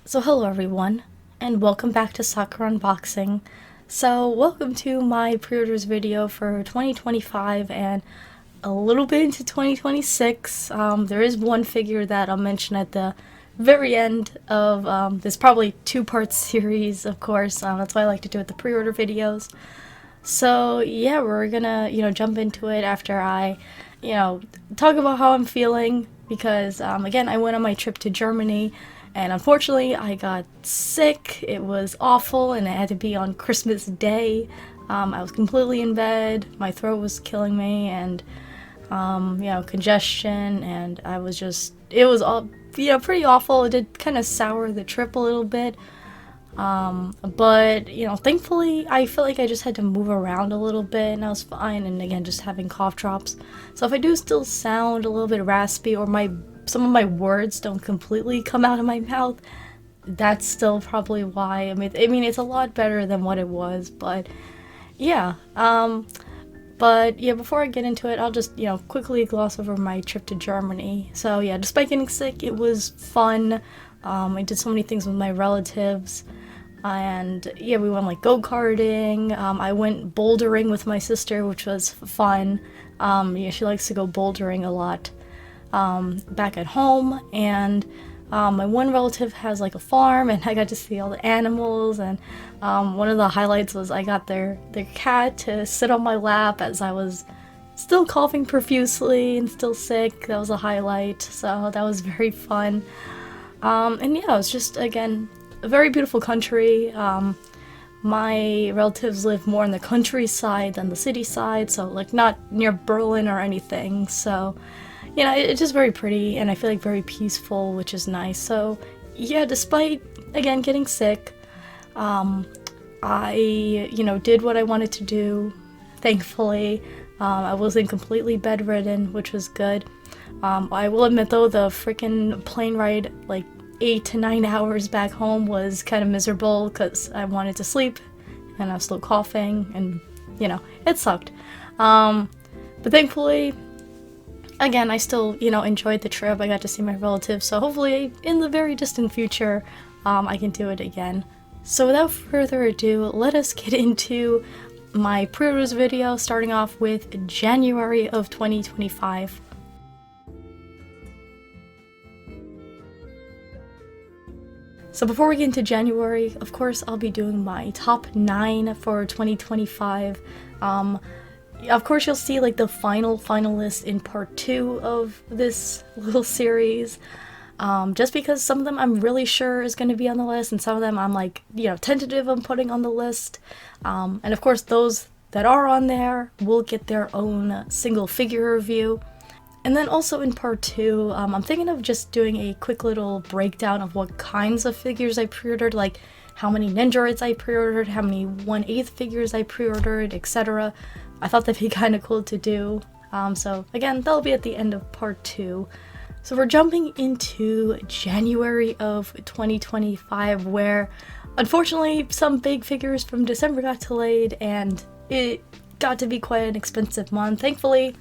So hello everyone, and welcome back to Sakura Unboxing. So welcome to my pre-orders video for 2025 and a little bit into 2026. There is one figure that I'll mention at the very end of this probably two-part series, of course. That's why I like to do it the pre-order videos. So yeah, we're gonna, jump into it after I, talk about how I'm feeling because, again, I went on my trip to Germany and unfortunately I got sick. It was awful and it had to be on Christmas Day. I was completely in bed, my throat was killing me and, congestion, and it was all, pretty awful. It did kind of sour the trip a little bit. But thankfully I feel like I just had to move around a little bit and I was fine, and again, just having cough drops. So if I do still sound a little bit raspy or some of my words don't completely come out of my mouth, that's still probably why. I mean it's a lot better than what it was, but yeah. Before I get into it, I'll just, quickly gloss over my trip to Germany. So yeah, despite getting sick, it was fun. I did so many things with my relatives. And yeah, we went like go-karting. I went bouldering with my sister, which was fun. She likes to go bouldering a lot back at home. And my one relative has like a farm, and I got to see all the animals. And one of the highlights was I got their cat to sit on my lap as I was still coughing profusely and still sick. That was a highlight. So that was very fun. And yeah, it was just, again, a very beautiful country. My relatives live more in the countryside than the city side, so like not near Berlin or anything. So, it's just very pretty, and I feel like very peaceful, which is nice. So, yeah, despite, again, getting sick, I, did what I wanted to do, thankfully. I wasn't completely bedridden, which was good. I will admit though, the freaking plane ride, like 8 to 9 hours back home, was kind of miserable because I wanted to sleep and I was still coughing and, it sucked. But thankfully, again, I still, enjoyed the trip. I got to see my relatives, so hopefully in the very distant future, I can do it again. So without further ado, let us get into my pre-orders video, starting off with January of 2025. So before we get into January, of course, I'll be doing my top 9 for 2025. Of course, you'll see like the final list in part 2 of this little series. Just because some of them I'm really sure is going to be on the list, and some of them I'm like, tentative on putting on the list. And of course, those that are on there will get their own single figure review. And then also in part 2, I'm thinking of just doing a quick little breakdown of what kinds of figures I pre-ordered, like how many Ninjoroids I pre-ordered, how many 1/8 figures I pre-ordered, etc. I thought that'd be kind of cool to do. So again, that'll be at the end of part 2. So we're jumping into January of 2025, where unfortunately some big figures from December got delayed and it got to be quite an expensive month. Thankfully,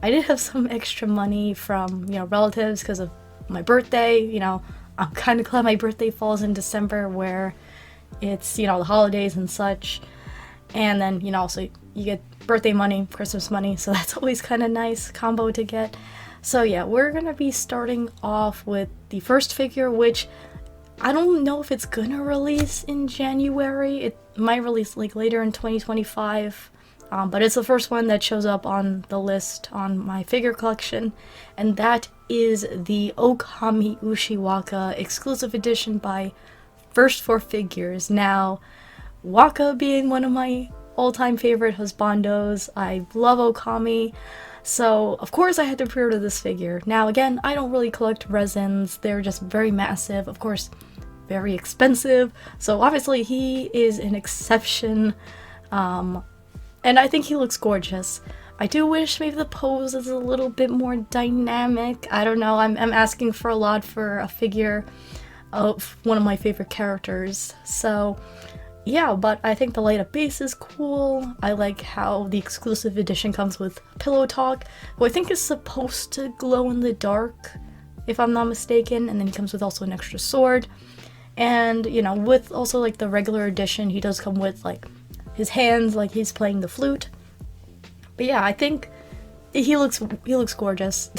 I did have some extra money from, relatives because of my birthday. I'm kind of glad my birthday falls in December where it's, the holidays and such. And then, also you get birthday money, Christmas money, so that's always kind of nice combo to get. So yeah, we're going to be starting off with the first figure, which I don't know if it's going to release in January. It might release like later in 2025. But it's the first one that shows up on the list on my figure collection, and that is the Okami Ushiwaka exclusive edition by First 4 Figures. Now, Waka being one of my all-time favorite husbandos, I love Okami, so of course I had to pre-order this figure. Now again, I don't really collect resins, they're just very massive, of course very expensive, so obviously he is an exception. And I think he looks gorgeous. I do wish maybe the pose is a little bit more dynamic. I don't know, I'm asking for a lot for a figure of one of my favorite characters. So yeah, but I think the light up base is cool. I like how the exclusive edition comes with Pillow Talk, who I think is supposed to glow in the dark, if I'm not mistaken. And then he comes with also an extra sword. And, you know, with also like the regular edition, he does come with like his hands, like he's playing the flute. But yeah, I think he looks gorgeous.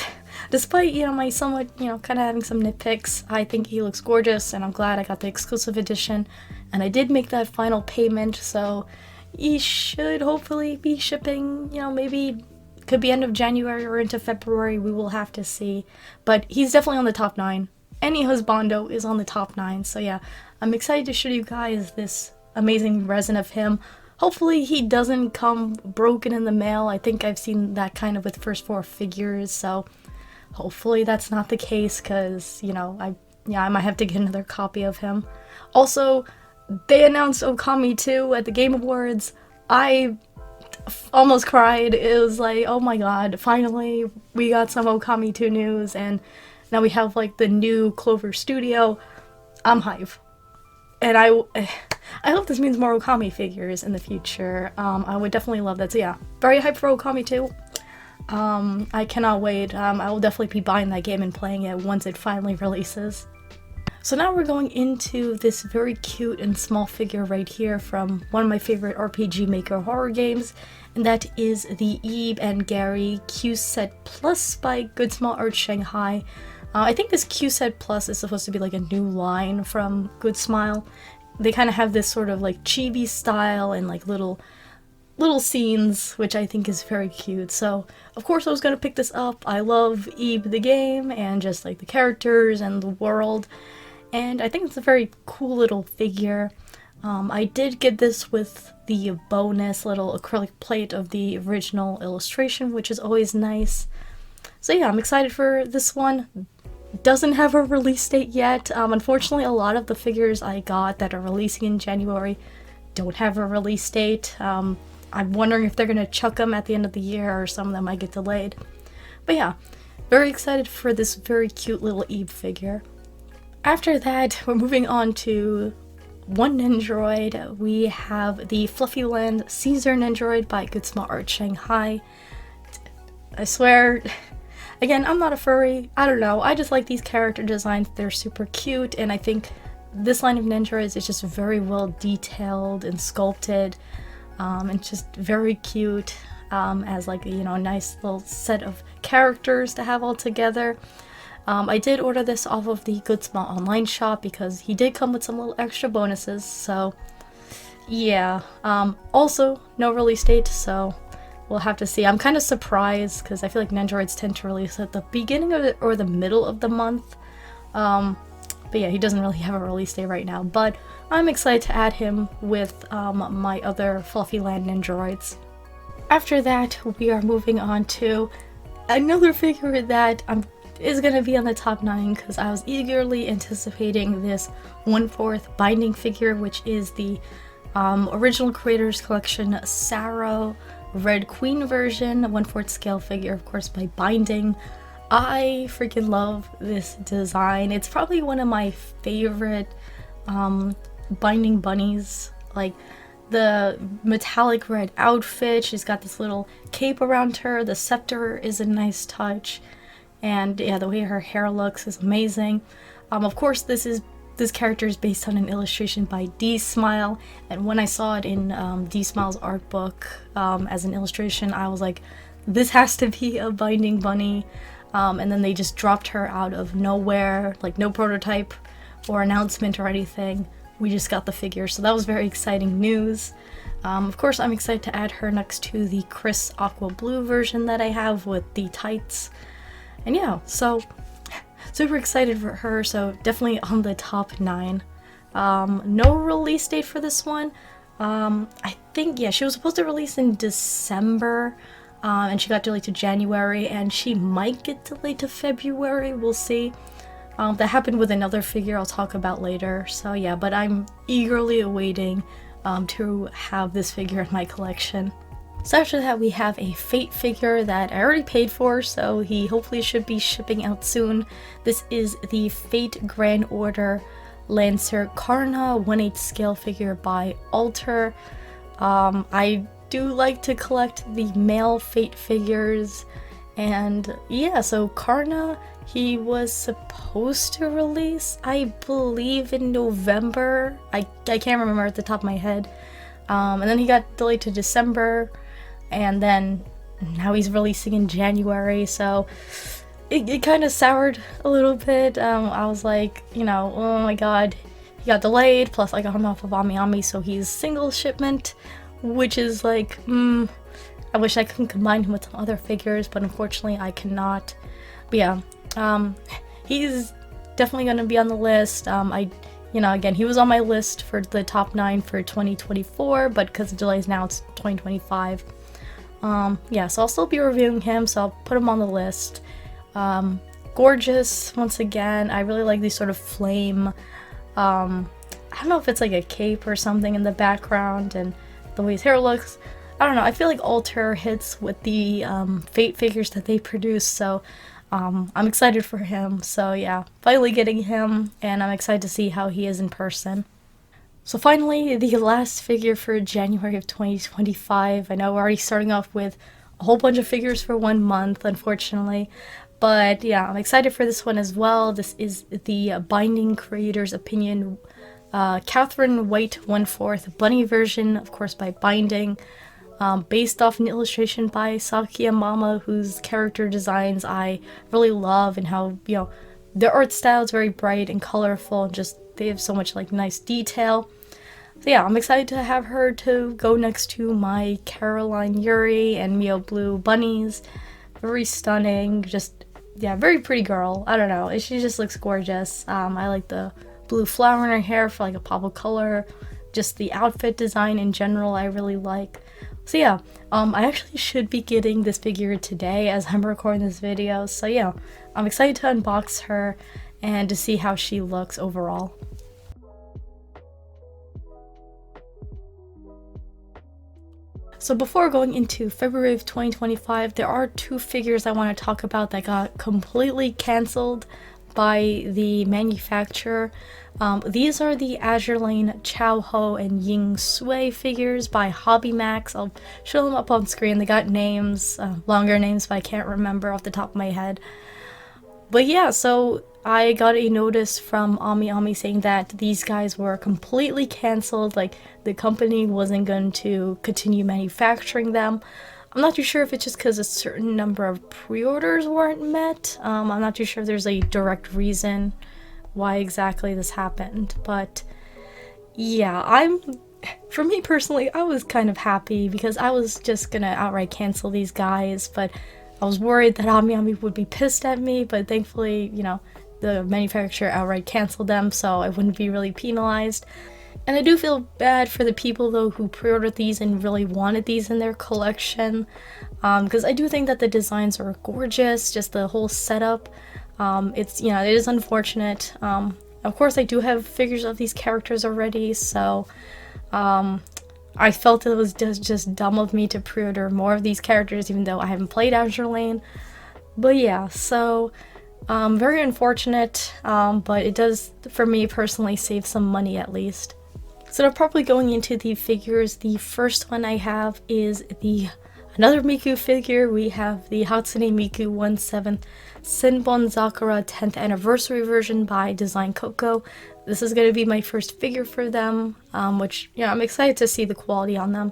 Despite, you know, my somewhat, you know, kind of having some nitpicks, I think he looks gorgeous, and I'm glad I got the exclusive edition. And I did make that final payment, so he should hopefully be shipping, you know, maybe could be end of January or into February. We will have to see. But he's definitely on the top 9. Any husbando is on the top 9. So yeah, I'm excited to show you guys this amazing resin of him. Hopefully he doesn't come broken in the mail. I think I've seen that kind of with first 4 figures, so hopefully that's not the case, because, you know, I might have to get another copy of him. Also, they announced Okami 2 at the Game Awards. I almost cried. It was like, oh my god, finally we got some Okami 2 news, and now we have like the new Clover Studio. I'm hype. And I hope this means more Okami figures in the future. I would definitely love that. So yeah, very hyped for Okami 2. I cannot wait. I will definitely be buying that game and playing it once it finally releases. So now we're going into this very cute and small figure right here from one of my favorite RPG Maker horror games, and that is the Eve and Gary Q Set Plus by Good Small Art Shanghai. I think this Q Set Plus is supposed to be like a new line from Good Smile. They kind of have this sort of like chibi style and like little scenes, which I think is very cute. So of course I was gonna pick this up. I love Eve the game and just like the characters and the world, and I think it's a very cool little figure. I did get this with the bonus little acrylic plate of the original illustration, which is always nice. So yeah, I'm excited for this one. Doesn't have a release date yet. Unfortunately, a lot of the figures I got that are releasing in January don't have a release date. I'm wondering if they're gonna chuck them at the end of the year, or some of them might get delayed. But yeah, very excited for this very cute little Eve figure. After that, we're moving on to one Nendoroid. We have the Fluffyland Caesar Nendoroid by Good Small Art Shanghai. I swear, again, I'm not a furry. I don't know. I just like these character designs. They're super cute, and I think this line of Nendoroids is just very well detailed and sculpted, and just very cute, as like, you know, a nice little set of characters to have all together. I did order this off of the Good Small online shop because he did come with some little extra bonuses, so yeah. Also, no release date, so we'll have to see. I'm kind of surprised because I feel like Nendoroids tend to release at the beginning of it or the middle of the month. But yeah, he doesn't really have a release date right now, but I'm excited to add him with my other Fluffyland Nendoroids. After that, we are moving on to another figure that is going to be on the top 9 because I was eagerly anticipating this 1/4 binding figure, which is the original Creators Collection Sarah Red Queen version, 1/4 scale figure, of course, by binding. I freaking love this design. It's probably one of my favorite binding bunnies. Like, the metallic red outfit, she's got this little cape around her, the scepter is a nice touch, and yeah, the way her hair looks is amazing. Of course, this character is based on an illustration by D Smile, and when I saw it in D Smile's art book as an illustration, I was like, this has to be a binding bunny. And then they just dropped her out of nowhere, like no prototype or announcement or anything. We just got the figure, so that was very exciting news. Of course, I'm excited to add her next to the Chris Aqua Blue version that I have with the tights. And yeah, so super excited for her, so definitely on the top 9. No release date for this one. I think, yeah, she was supposed to release in December, and she got delayed to January, and she might get delayed to February, we'll see. That happened with another figure I'll talk about later, so yeah, but I'm eagerly awaiting to have this figure in my collection. So after that, we have a Fate figure that I already paid for, so he hopefully should be shipping out soon. This is the Fate Grand Order Lancer Karna 1/8 scale figure by Alter. I do like to collect the male Fate figures, And yeah, so Karna, he was supposed to release, I believe, in November. I can't remember at the top of my head. And then he got delayed to December, and then now he's releasing in January, so it kind of soured a little bit. I was like, you know, oh my god, he got delayed, plus I got him off of AmiAmi, so he's single shipment, which is like, I wish I could combine him with some other figures, but unfortunately I cannot. But yeah, he's definitely going to be on the list. You know, again, he was on my list for the top 9 for 2024, but because of delays now it's 2025. Yeah, so I'll still be reviewing him, so I'll put him on the list. Gorgeous, once again. I really like these sort of flame, I don't know if it's like a cape or something in the background, and the way his hair looks. I don't know, I feel like Alter hits with the Fate figures that they produce, so I'm excited for him. So yeah, finally getting him, and I'm excited to see how he is in person. So finally, the last figure for January of 2025. I know we're already starting off with a whole bunch of figures for 1 month, unfortunately. But yeah, I'm excited for this one as well. This is the Binding Creator's Opinion Catherine White 1/4 bunny version, of course by Binding. Based off an illustration by Sakia Mama, whose character designs I really love, and how, you know, their art style is very bright and colorful, and just they have so much like nice detail. So yeah, I'm excited to have her to go next to my Caroline Yuri and Mio Blue bunnies. Very stunning, just yeah, very pretty girl. I don't know, she just looks gorgeous. I like the blue flower in her hair for like a pop of color. Just the outfit design in general I really like. So yeah, I actually should be getting this figure today as I'm recording this video. So yeah, I'm excited to unbox her and to see how she looks overall. So before going into February of 2025, there are 2 figures I want to talk about that got completely cancelled by the manufacturer. These are the Azure Lane Chao Ho and Ying Sui figures by Hobby Max. I'll show them up on screen. They got names, longer names, but I can't remember off the top of my head. But yeah, so I got a notice from AmiAmi saying that these guys were completely cancelled, like the company wasn't going to continue manufacturing them. I'm not too sure if it's just because a certain number of pre-orders weren't met. I'm not too sure if there's a direct reason why exactly this happened, but yeah, for me personally, I was kind of happy because I was just gonna outright cancel these guys, but I was worried that AmiAmi would be pissed at me, but thankfully, you know, the manufacturer outright canceled them, so I wouldn't be really penalized. And I do feel bad for the people though who pre-ordered these and really wanted these in their collection, because I do think that the designs are gorgeous, just the whole setup. It's, you know, it is unfortunate. Of course I do have figures of these characters already, so I felt it was just dumb of me to pre-order more of these characters even though I haven't played Azure Lane. But yeah, so very unfortunate, but it does, for me personally, save some money at least. So now probably going into the figures, the first one I have is another Miku figure. We have the Hatsune Miku 1/7 Senbon Sakura 10th anniversary version by Design Coco. This is going to be my first figure for them, which, you know, I'm excited to see the quality on them.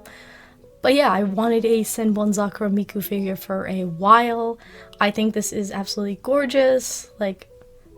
But yeah, I wanted a Senbon Sakura Miku figure for a while. I think this is absolutely gorgeous, like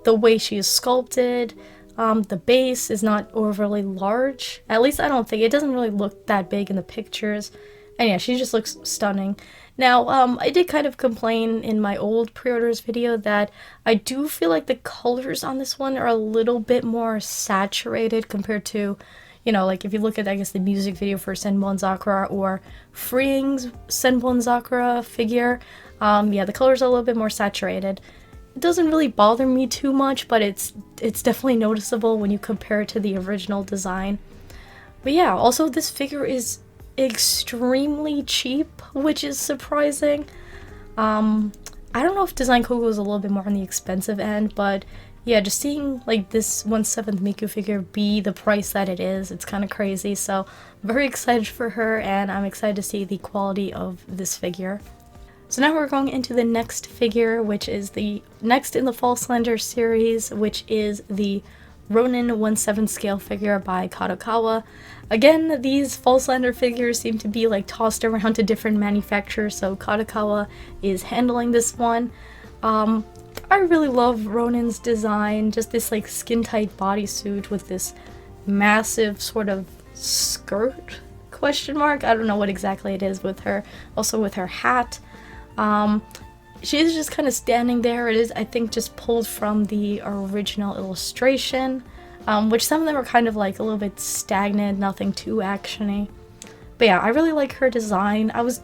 the way she is sculpted. The base is not overly large. At least I don't think. It doesn't really look that big in the pictures. And yeah, she just looks stunning. Now, I did kind of complain in my old pre-orders video that I do feel like the colors on this one are a little bit more saturated compared to, you know, like if you look at, I guess, the music video for Senbon Sakura or Freeing's Senbon Sakura figure. Yeah, the colors are a little bit more saturated. It doesn't really bother me too much, but it's definitely noticeable when you compare it to the original design. But yeah, also this figure is extremely cheap, which is surprising. I don't know if Design Coco is a little bit more on the expensive end, but yeah, just seeing like this 1/7 Miku figure be the price that it is, it's kind of crazy. So very excited for her, and I'm excited to see the quality of this figure. So now we're going into the next figure, which is the next in the Fall Slender series, which is the Ronin 1/7 scale figure by Kadokawa. Again, these Fall Slender figures seem to be like tossed around to different manufacturers, so Kadokawa is handling this one. I really love Ronin's design, just this like skin-tight bodysuit with this massive sort of skirt, question mark? I don't know what exactly it is with her. Also with her hat. She's just kind of standing there. It is, I think, just pulled from the original illustration, which some of them are kind of like a little bit stagnant, nothing too actiony. But yeah, I really like her design. I was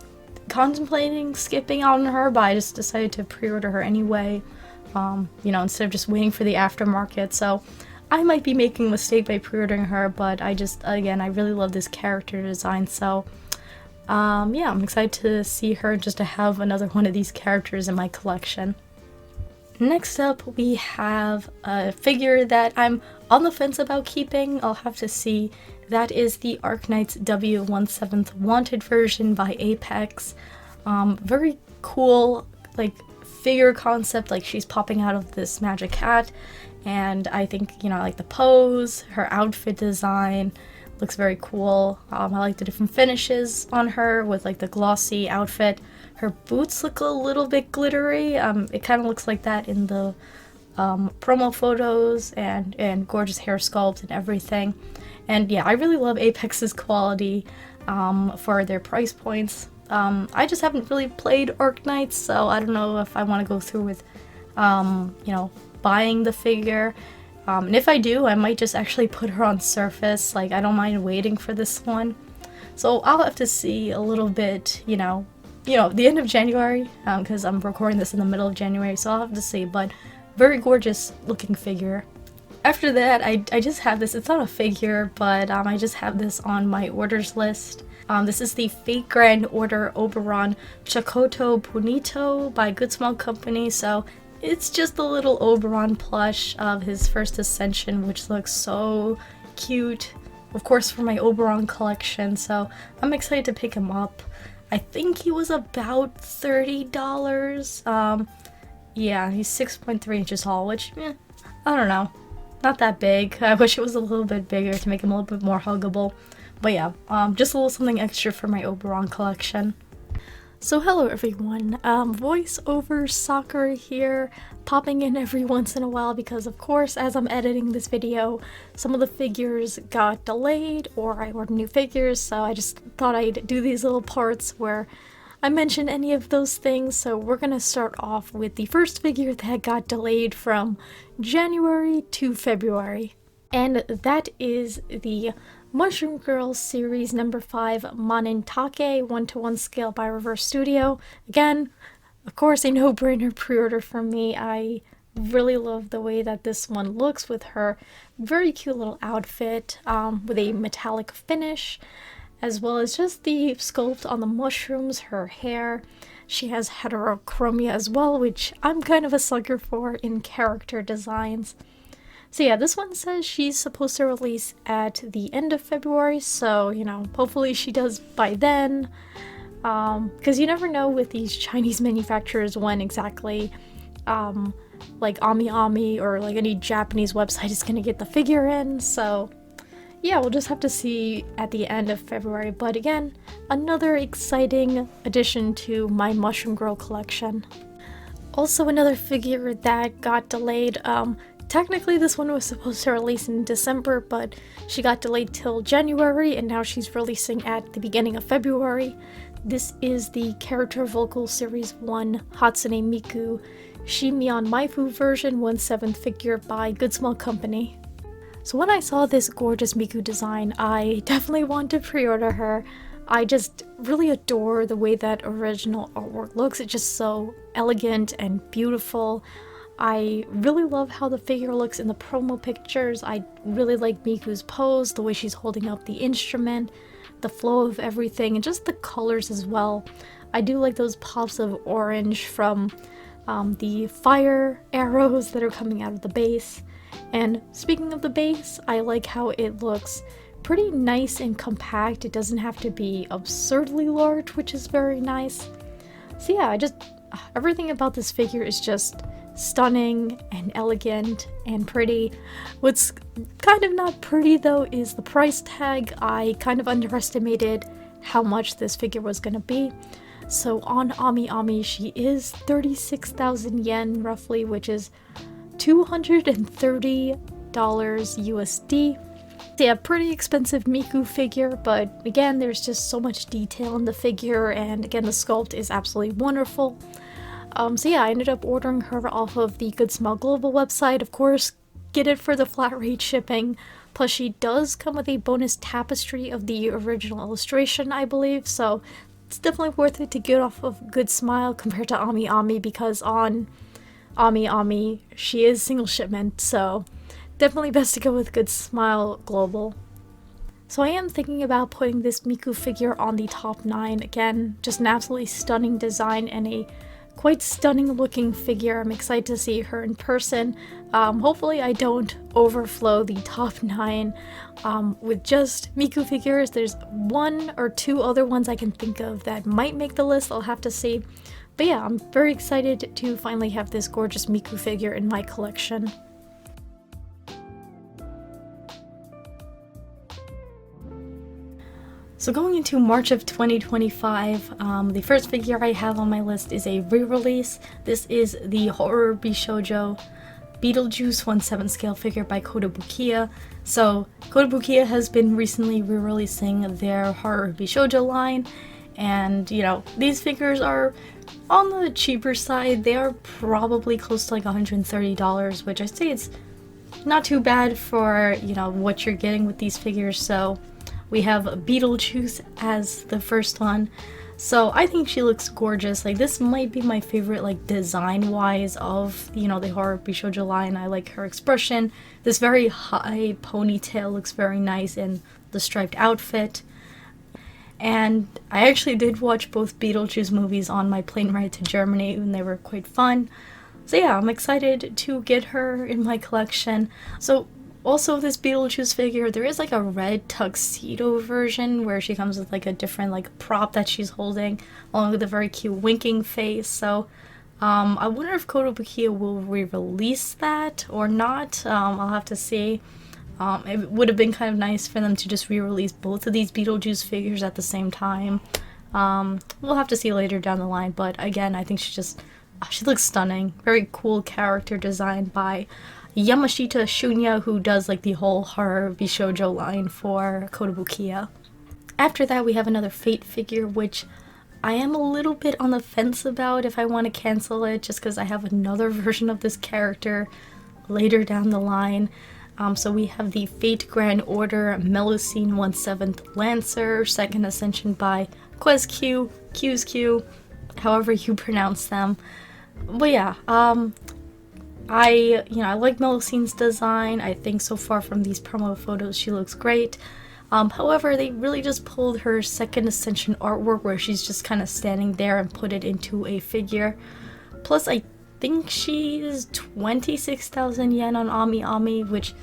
contemplating skipping on her, but I just decided to pre-order her anyway, you know, instead of just waiting for the aftermarket. So I might be making a mistake by pre-ordering her, but I just, again, I really love this character design, so yeah, I'm excited to see her, just to have another one of these characters in my collection. Next up, we have a figure that I'm on the fence about keeping. I'll have to see. That is the Arknights W1/7 Wanted version by Apex. Very cool, like, figure concept, like she's popping out of this magic hat, and I think, you know, I like the pose, her outfit design looks very cool. I like the different finishes on her with like the glossy outfit. Her boots look a little bit glittery. It kind of looks like that in the promo photos, and gorgeous hair sculpt and everything. And yeah, I really love Apex's quality for their price points. I just haven't really played Arknights, so I don't know if I want to go through with, you know, buying the figure. And if I do, I might just actually put her on Surface. Like, I don't mind waiting for this one. So I'll have to see a little bit, you know, the end of January, because I'm recording this in the middle of January, so I'll have to see. But very gorgeous looking figure. After that, I just have this. It's not a figure, but I just have this on my orders list. This is the Fate Grand Order Oberon Chakotto Punito by Good Small Company. So it's just a little Oberon plush of his first ascension, which looks so cute. Of course, for my Oberon collection, so I'm excited to pick him up. I think he was about $30. Yeah, he's 6.3 inches tall, which, I don't know. Not that big. I wish it was a little bit bigger to make him a little bit more huggable. But yeah, just a little something extra for my Oberon collection. So hello everyone, voiceover soccer here, popping in every once in a while because of course as I'm editing this video, some of the figures got delayed or I ordered new figures, so I just thought I'd do these little parts where I mention any of those things. So we're gonna start off with the first figure that got delayed from January to February. And that is the Mushroom Girl Series number 5 Manintake 1/1 scale by Reverse Studio. Again, of course, a no-brainer pre-order for me. I really love the way that this one looks with her very cute little outfit with a metallic finish, as well as just the sculpt on the mushrooms, her hair. She has heterochromia as well, which I'm kind of a sucker for in character designs. So yeah, this one says she's supposed to release at the end of February, so, you know, hopefully she does by then. Because you never know with these Chinese manufacturers when exactly, like Ami or like any Japanese website is gonna get the figure in, so yeah, we'll just have to see at the end of February. But again, another exciting addition to my Mushroom Girl collection. Also another figure that got delayed, technically this one was supposed to release in December, but she got delayed till January, and now she's releasing at the beginning of February. This is the Character Vocal Series 1 Hatsune Miku Shimion Maifu version 1/7 figure by Good Small Company. So when I saw this gorgeous Miku design, I definitely want to pre-order her. I just really adore the way that original artwork looks. It's just so elegant and beautiful. I really love how the figure looks in the promo pictures. I really like Miku's pose, the way she's holding up the instrument, the flow of everything, and just the colors as well. I do like those pops of orange from the fire arrows that are coming out of the base. And speaking of the base, I like how it looks pretty nice and compact. It doesn't have to be absurdly large, which is very nice. So yeah, everything about this figure is just stunning and elegant and pretty. What's kind of not pretty though is the price tag. I kind of underestimated how much this figure was gonna be. So on AmiAmi, she is 36,000 yen roughly, which is $230 USD. So yeah, pretty expensive Miku figure, but again, there's just so much detail in the figure, and again, the sculpt is absolutely wonderful. So yeah, I ended up ordering her off of the Good Smile Global website. Of course, get it for the flat rate shipping. Plus, she does come with a bonus tapestry of the original illustration, I believe, so it's definitely worth it to get off of Good Smile compared to AmiAmi, because on AmiAmi, she is single shipment, so definitely best to go with Good Smile Global. So I am thinking about putting this Miku figure on the top 9. Again, just an absolutely stunning design and a quite stunning looking figure. I'm excited to see her in person. Hopefully I don't overflow the top 9 with just Miku figures. There's 1 or 2 other ones I can think of that might make the list. I'll have to see. But yeah, I'm very excited to finally have this gorgeous Miku figure in my collection. So going into March of 2025, the first figure I have on my list is a re-release. This is the Horror Bishoujo Beetlejuice 1/7 scale figure by Kotobukiya. So Kotobukiya has been recently re-releasing their Horror Bishoujo line, and you know, these figures are on the cheaper side. They are probably close to like $130, which I say it's not too bad for, you know, what you're getting with these figures. So we have Beetlejuice as the first one. So I think she looks gorgeous. Like, this might be my favorite, like, design-wise of, you know, the Horror Bishoujo line. I like her expression. This very high ponytail looks very nice in the striped outfit. And I actually did watch both Beetlejuice movies on my plane ride to Germany, and they were quite fun. So yeah, I'm excited to get her in my collection. So also, this Beetlejuice figure, there is like a red tuxedo version where she comes with like a different like prop that she's holding, along with a very cute winking face. So I wonder if Kotobukiya will re-release that or not. I'll have to see. It would have been kind of nice for them to just re-release both of these Beetlejuice figures at the same time. We'll have to see later down the line, but again, I think she looks stunning. Very cool character design by Yamashita Shunya, who does like the whole Horror Bishoujo line for Kotobukiya. After that, we have another Fate figure, which I am a little bit on the fence about if I want to cancel it, just because I have another version of this character later down the line. So we have the Fate Grand Order Melusine 1/7 Lancer, second ascension by QuezQ, QsQ, however you pronounce them. But yeah, I like Melusine's design. I think so far from these promo photos she looks great. However, they really just pulled her second ascension artwork where she's just kind of standing there and put it into a figure. Plus, I think she is 26,000 yen on AmiAmi, which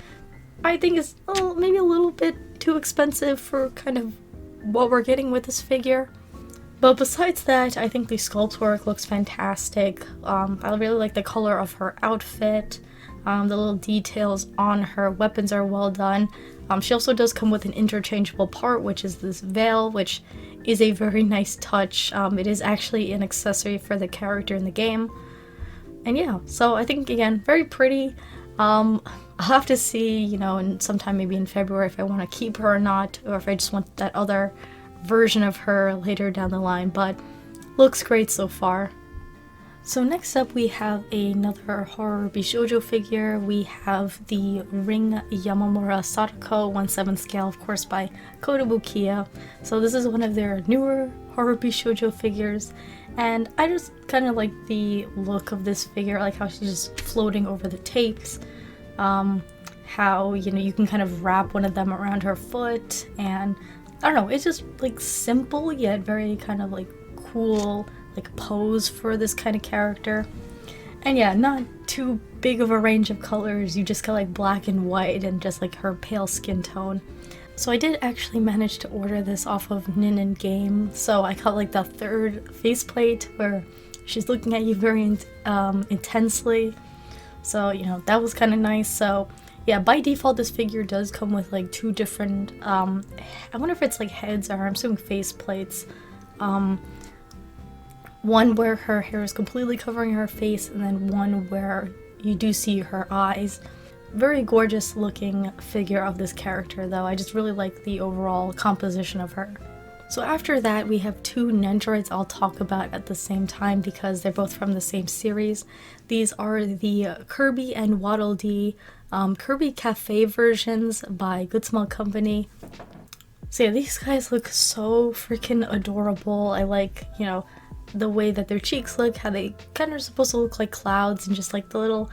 I think is maybe a little bit too expensive for kind of what we're getting with this figure. But besides that, I think the sculpt work looks fantastic. I really like the color of her outfit. The little details on her weapons are well done. She also does come with an interchangeable part, which is this veil, which is a very nice touch. It is actually an accessory for the character in the game. And yeah, so I think, again, very pretty. I'll have to see, you know, sometime maybe in February if I want to keep her or not, or if I just want that other version of her later down the line, but looks great so far. So next up we have another Horror Bishoujo figure. We have the Ring Yamamura Sadako 1/7 scale, of course, by Kotobukiya. So this is one of their newer Horror Bishoujo figures, and I just kind of like the look of this figure. I like how she's just floating over the tapes. How, you know, you can kind of wrap one of them around her foot, and I don't know, it's just like simple yet very kind of like cool like pose for this kind of character. And yeah, not too big of a range of colors. You just got like black and white and just like her pale skin tone. So I did actually manage to order this off of Nin Game, so I got like the third faceplate where she's looking at you very intensely. So, you know, that was kind of nice. So yeah, by default this figure does come with like two different, I wonder if it's like heads or I'm assuming faceplates. One where her hair is completely covering her face, and then one where you do see her eyes. Very gorgeous looking figure of this character though. I just really like the overall composition of her. So after that we have two Nendoroids I'll talk about at the same time because they're both from the same series. These are the Kirby and Waddle Dee Kirby Cafe versions by Good Small Company. So yeah, these guys look so freaking adorable. I like, you know, the way that their cheeks look, how they kind of supposed to look like clouds, and just like the little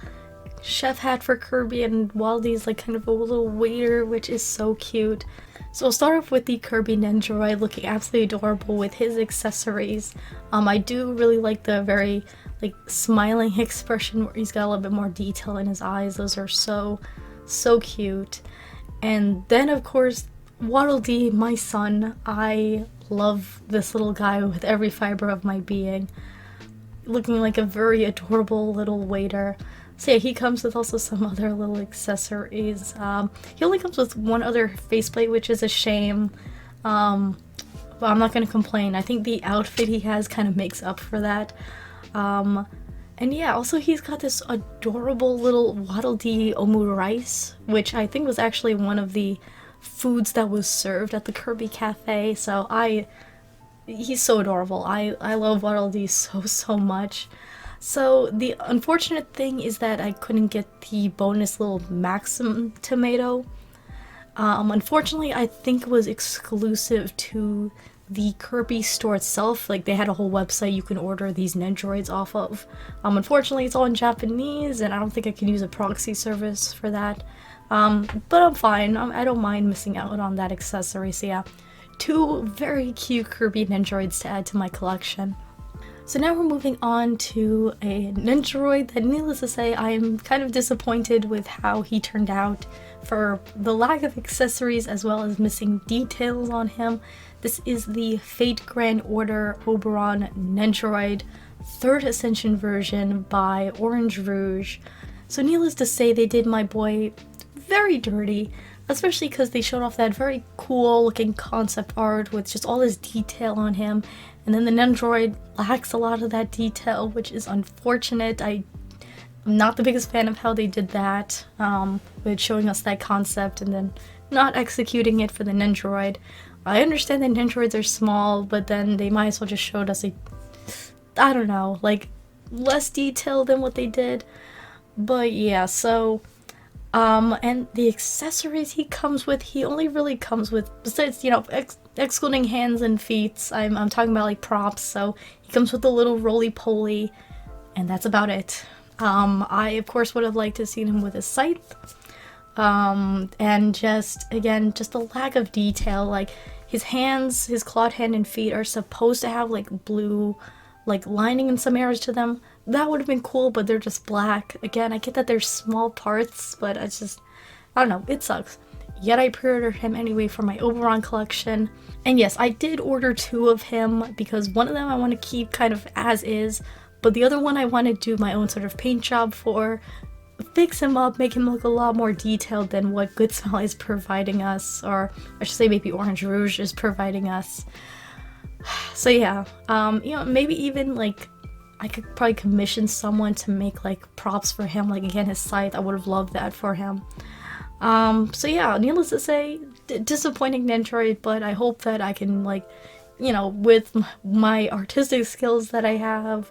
chef hat for Kirby, and Waddle Dee's like kind of a little waiter, which is so cute. So we'll start off with the Kirby Nendoroid looking absolutely adorable with his accessories. I do really like the very like smiling expression where he's got a little bit more detail in his eyes. Those are so cute. And then of course Waddle Dee, my son. I love this little guy with every fiber of my being. Looking like a very adorable little waiter. So yeah, he comes with also some other little accessories. He only comes with one other faceplate, which is a shame. But I'm not going to complain. I think the outfit he has kind of makes up for that. And yeah, also he's got this adorable little Waddle Dee omu rice, which I think was actually one of the foods that was served at the Kirby Cafe. So he's so adorable. I love Waddle Dee so much. So the unfortunate thing is that I couldn't get the bonus little Maxim tomato. Unfortunately, I think it was exclusive to the Kirby store itself. Like, they had a whole website you can order these Nendoroids off of. Unfortunately, it's all in Japanese, and I don't think I can use a proxy service for that. But I'm fine. I don't mind missing out on that accessory. So yeah, two very cute Kirby Nendoroids to add to my collection. So now we're moving on to a Nendoroid that, needless to say, I'm kind of disappointed with how he turned out for the lack of accessories as well as missing details on him. This is the Fate Grand Order Oberon Nendoroid 3rd Ascension version by Orange Rouge. So needless to say, they did my boy very dirty, especially because they showed off that very cool looking concept art with just all this detail on him. And then the Nendoroid lacks a lot of that detail, which is unfortunate. I'm not the biggest fan of how they did that, with showing us that concept and then not executing it for the Nendoroid. I understand that Nendoroids are small, but then they might as well just showed us I don't know, like less detail than what they did. But yeah, so and the accessories he comes with, he only really comes with, besides, you know, excluding hands and feet, I'm talking about like props. So he comes with a little roly-poly, and that's about it. I of course would have liked to have seen him with a scythe, and just again, just a lack of detail. Like his hands, his clawed hand and feet are supposed to have like blue like lining in some areas to them. That would have been cool, but they're just black. Again, I get that they're small parts, but I don't know, it sucks. Yet I pre-ordered him anyway for my Oberon collection. And yes, I did order 2 of him because one of them I want to keep kind of as is, but the other one I want to do my own sort of paint job for, fix him up, make him look a lot more detailed than what Good Smell is providing us, or I should say maybe Orange Rouge is providing us. So yeah, you know, maybe even like I could probably commission someone to make like props for him, like again his scythe. I would have loved that for him. So yeah, needless to say, disappointing Nendoroid, but I hope that I can, like, you know, with my artistic skills that I have,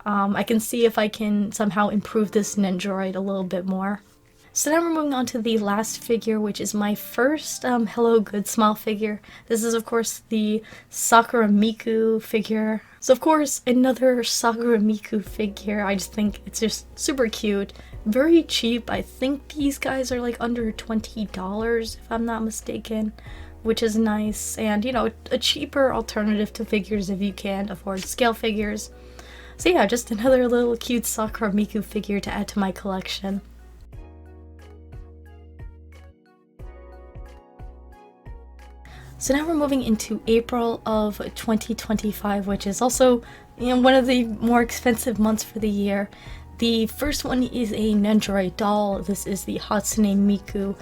I can see if I can somehow improve this Nendoroid a little bit more. So now we're moving on to the last figure, which is my first Hello Good Smile figure. This is of course the Sakura Miku figure. So of course another Sakura Miku figure. I just think it's just super cute. Very cheap. I think these guys are like under $20 if I'm not mistaken, which is nice. And you know, a cheaper alternative to figures if you can't afford scale figures. So yeah, just another little cute Sakura Miku figure to add to my collection. So now we're moving into April of 2025, which is also, one of the more expensive months for the year. The first one is a Nendoroid doll. This is the Hatsune Miku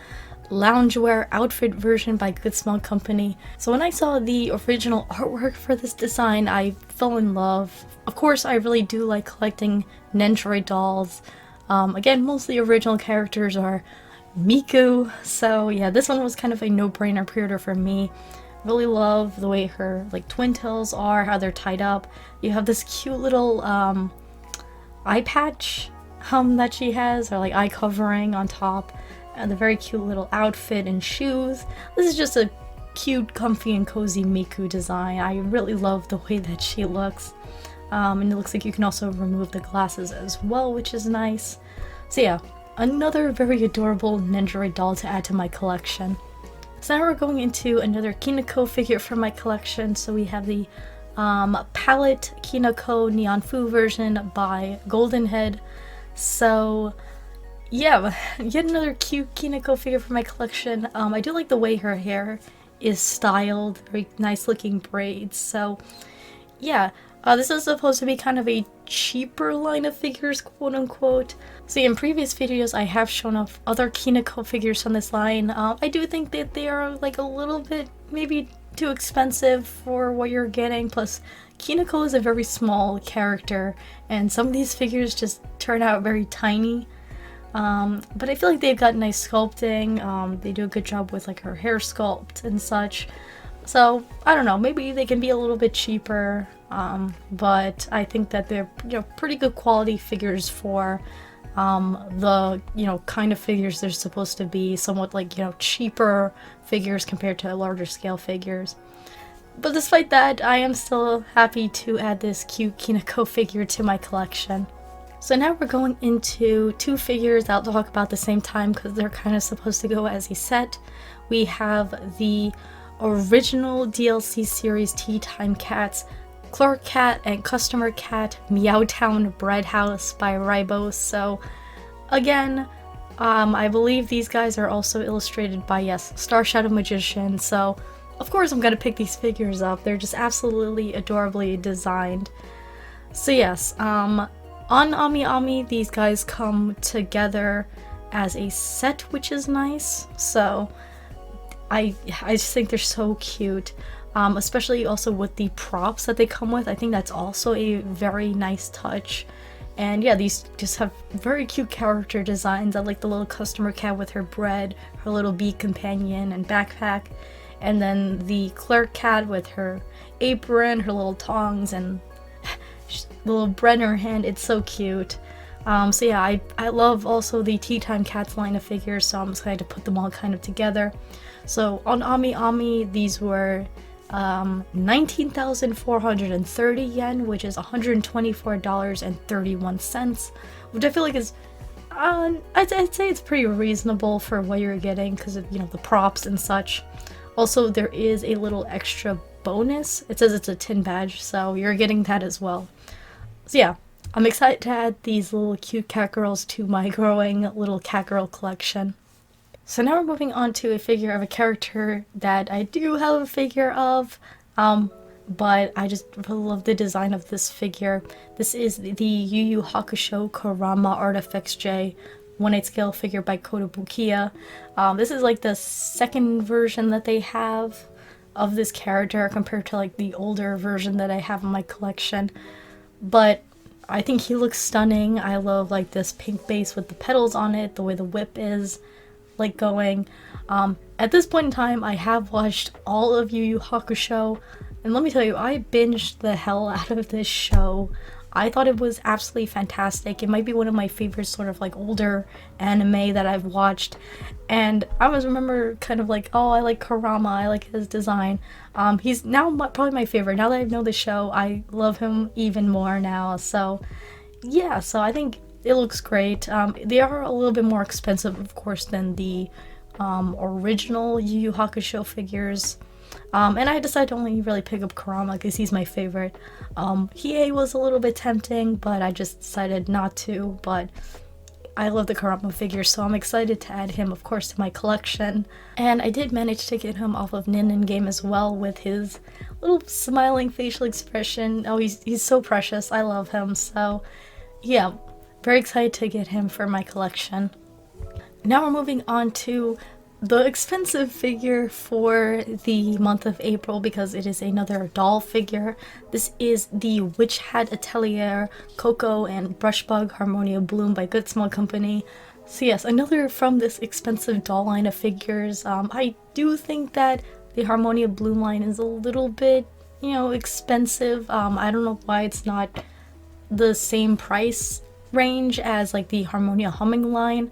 loungewear outfit version by Good Smell Company. So when I saw the original artwork for this design, I fell in love. Of course, I really do like collecting Nendoroid dolls. Again, most of the original characters are Miku, so yeah, this one was kind of a no-brainer pre-order for me. Really love the way her like twin tails are, how they're tied up. You have this cute little eye patch that she has, or like eye covering on top, and the very cute little outfit and shoes. This is just a cute, comfy, and cozy Miku design. I really love the way that she looks. And it looks like you can also remove the glasses as well, which is nice. So yeah, another very adorable Nendoroid doll to add to my collection. So now we're going into another Kineko figure from my collection. So we have the Palette Kineko Neon Fu version by Golden Head. So yeah, yet another cute Kineko figure from my collection. I do like the way her hair is styled, very nice looking braids. So yeah, this is supposed to be kind of a cheaper line of figures, quote unquote. See, in previous videos I have shown off other Kineko figures from this line. I do think that they are like a little bit maybe too expensive for what you're getting, plus Kineko is a very small character and some of these figures just turn out very tiny. But I feel like they've got nice sculpting. They do a good job with like her hair sculpt and such. So I don't know, maybe they can be a little bit cheaper, but I think that they're pretty good quality figures for the kind of figures they're supposed to be, somewhat like cheaper figures compared to larger scale figures. But despite that, I am still happy to add this cute Kineko figure to my collection. So now we're going into two figures I'll talk about at the same time because they're kind of supposed to go as a set. We have the original DLC series Tea Time Cats, Clerk Cat and Customer Cat Meowtown Bread House by Ribos. So again, I believe these guys are also illustrated by, yes, Star Shadow Magician. So of course I'm gonna pick these figures up. They're just absolutely adorably designed. So yes, on Ami Ami, these guys come together as a set, which is nice. So I just think they're so cute, especially also with the props that they come with. I think that's also a very nice touch. And yeah, these just have very cute character designs. I like the little customer cat with her bread, her little bee companion and backpack, and then the clerk cat with her apron, her little tongs, and the little bread in her hand. It's so cute. So yeah, I love also the Tea Time Cats line of figures, so I'm excited to put them all kind of together. So on Ami Ami, these were 19,430 yen, which is $124.31, which I feel like is, I'd say it's pretty reasonable for what you're getting because of, the props and such. Also, there is a little extra bonus. It says it's a tin badge, so you're getting that as well. So yeah, I'm excited to add these little cute cat girls to my growing little cat girl collection. So now we're moving on to a figure of a character that I do have a figure of, but I just really love the design of this figure. This is the Yu Yu Hakusho Kurama Artifacts J 1/8 scale figure by Kotobukiya. This is like the second version that they have of this character compared to like the older version that I have in my collection. But I think he looks stunning. I love like this pink base with the petals on it, the way the whip is like going. At this point in time, I have watched all of Yu Yu Hakusho, and let me tell you, I binged the hell out of this show. I thought it was absolutely fantastic. It might be one of my favorite sort of like older anime that I've watched. And I always remember kind of like, oh, I like Kurama, I like his design. He's now probably my favorite. Now that I know the show, I love him even more now. So yeah, so I think it looks great. They are a little bit more expensive, of course, than the original Yu Yu Hakusho figures. And I decided to only really pick up Kurama because he's my favorite. Hiei was a little bit tempting, but I just decided not to. But I love the Kurama figure, so I'm excited to add him, of course, to my collection. And I did manage to get him off of Nin Game as well with his little smiling facial expression. Oh, he's so precious. I love him. So yeah, very excited to get him for my collection. Now we're moving on to the expensive figure for the month of April, because it is another doll figure. This is the Witch Hat Atelier Coco and Brushbug Harmonia Bloom by Good Small Company. So yes, another from this expensive doll line of figures. I do think that the Harmonia Bloom line is a little bit, you know, expensive. I don't know why it's not the same price range as like the Harmonia Humming line,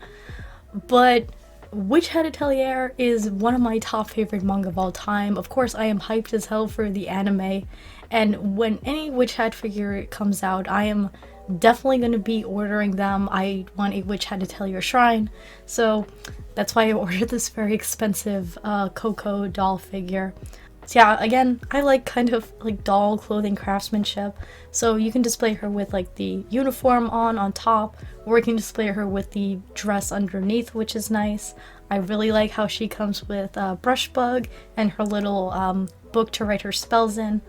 but Witch Hat Atelier is one of my top favorite manga of all time. Of course, I am hyped as hell for the anime, and when any Witch Hat figure comes out, I am definitely going to be ordering them. I want a Witch Hat Atelier shrine, so that's why I ordered this very expensive Coco doll figure. So yeah, again, I like kind of like doll clothing craftsmanship, so you can display her with like the uniform on top, or you can display her with the dress underneath, which is nice. I really like how she comes with Brushbug and her little book to write her spells in.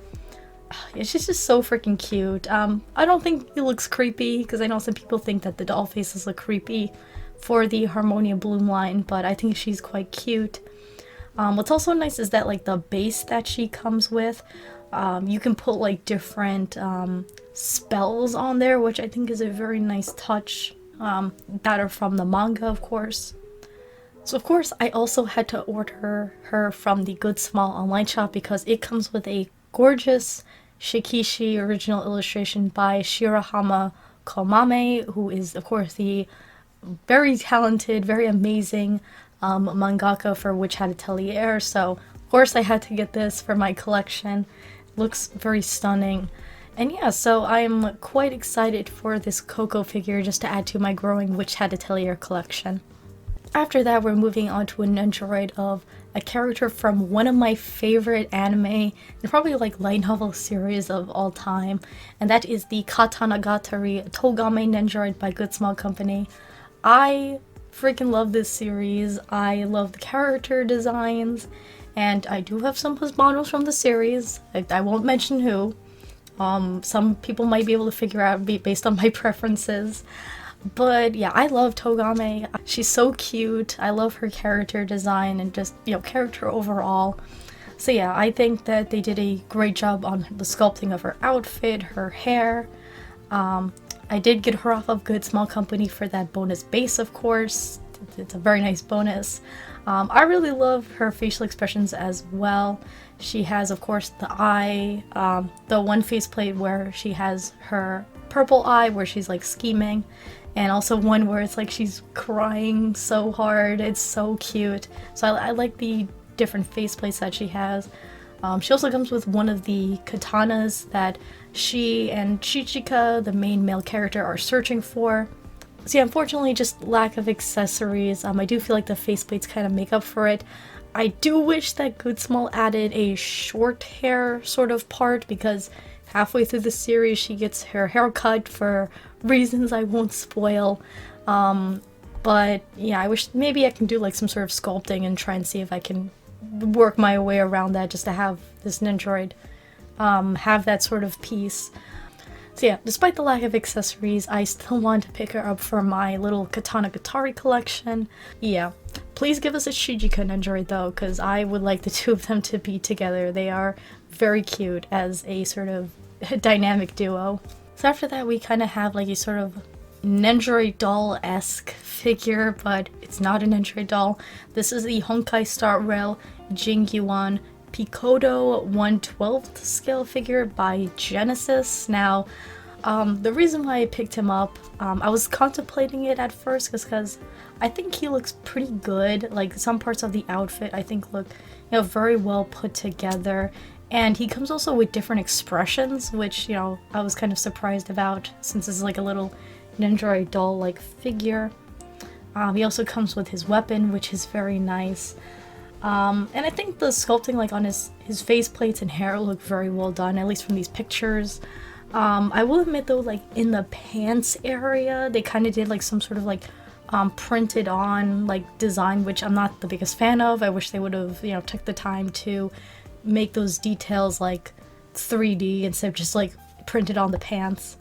She's just so freaking cute. I don't think it looks creepy, because I know some people think that the doll faces look creepy for the Harmonia Bloom line, but I think she's quite cute. What's also nice is that like the base that she comes with, you can put like different spells on there, which I think is a very nice touch, that are from the manga, of course. So of course I also had to order her from the Good Small online shop, because it comes with a gorgeous Shikishi original illustration by Shirahama Komame, who is of course the very talented, very amazing mangaka for Witch Hat Atelier, so of course I had to get this for my collection. Looks very stunning. And yeah, so I'm quite excited for this Coco figure just to add to my growing Witch Hat Atelier collection. After that, we're moving on to an Nendoroid of a character from one of my favorite anime and probably like light novel series of all time, and that is the Katanagatari Togame Nendoroid by Good Small Company. I freaking love this series. I love the character designs, and I do have some husbandos from the series. I won't mention who. Some people might be able to figure out based on my preferences. But yeah, I love Togame. She's so cute. I love her character design and just, you know, character overall. So yeah, I think that they did a great job on the sculpting of her outfit, her hair. I did get her off of Good Small Company for that bonus base, of course. It's a very nice bonus. I really love her facial expressions as well. She has, of course, the eye, the one faceplate where she has her purple eye where she's like scheming, and also one where it's like she's crying so hard. It's so cute. So I like the different faceplates that she has. She also comes with one of the katanas that she and Chichika, the main male character, are searching for. So yeah, unfortunately, just lack of accessories. I do feel like the faceplates kind of make up for it. I do wish that Good Small added a short hair sort of part, because halfway through the series she gets her hair cut for reasons I won't spoil. But yeah, I wish maybe I can do like some sort of sculpting and try and see if I can work my way around that, just to have this Nendoroid have that sort of piece. So yeah, despite the lack of accessories, I still want to pick her up for my little Katanagatari collection. Yeah, please give us a Shijika Nendoroid though, because I would like the two of them to be together. They are very cute as a sort of dynamic duo. So after that, we kind of have like a sort of Nendoroid doll-esque figure, but it's not a Nendoroid doll. This is the Honkai Star Rail Jingyuan Pikodo 1/12 scale figure by Genesis. Now, the reason why I picked him up, I was contemplating it at first because I think he looks pretty good. Like some parts of the outfit I think look, you know, very well put together. And he comes also with different expressions, which, you know, I was kind of surprised about since this is like a little Nendoroid doll-like figure. He also comes with his weapon, which is very nice. And I think the sculpting like on his face plates and hair look very well done, at least from these pictures. I will admit though, like in the pants area, they kind of did like some sort of like printed on like design, which I'm not the biggest fan of. I wish they would have, you know, took the time to make those details like 3D instead of just like printed on the pants.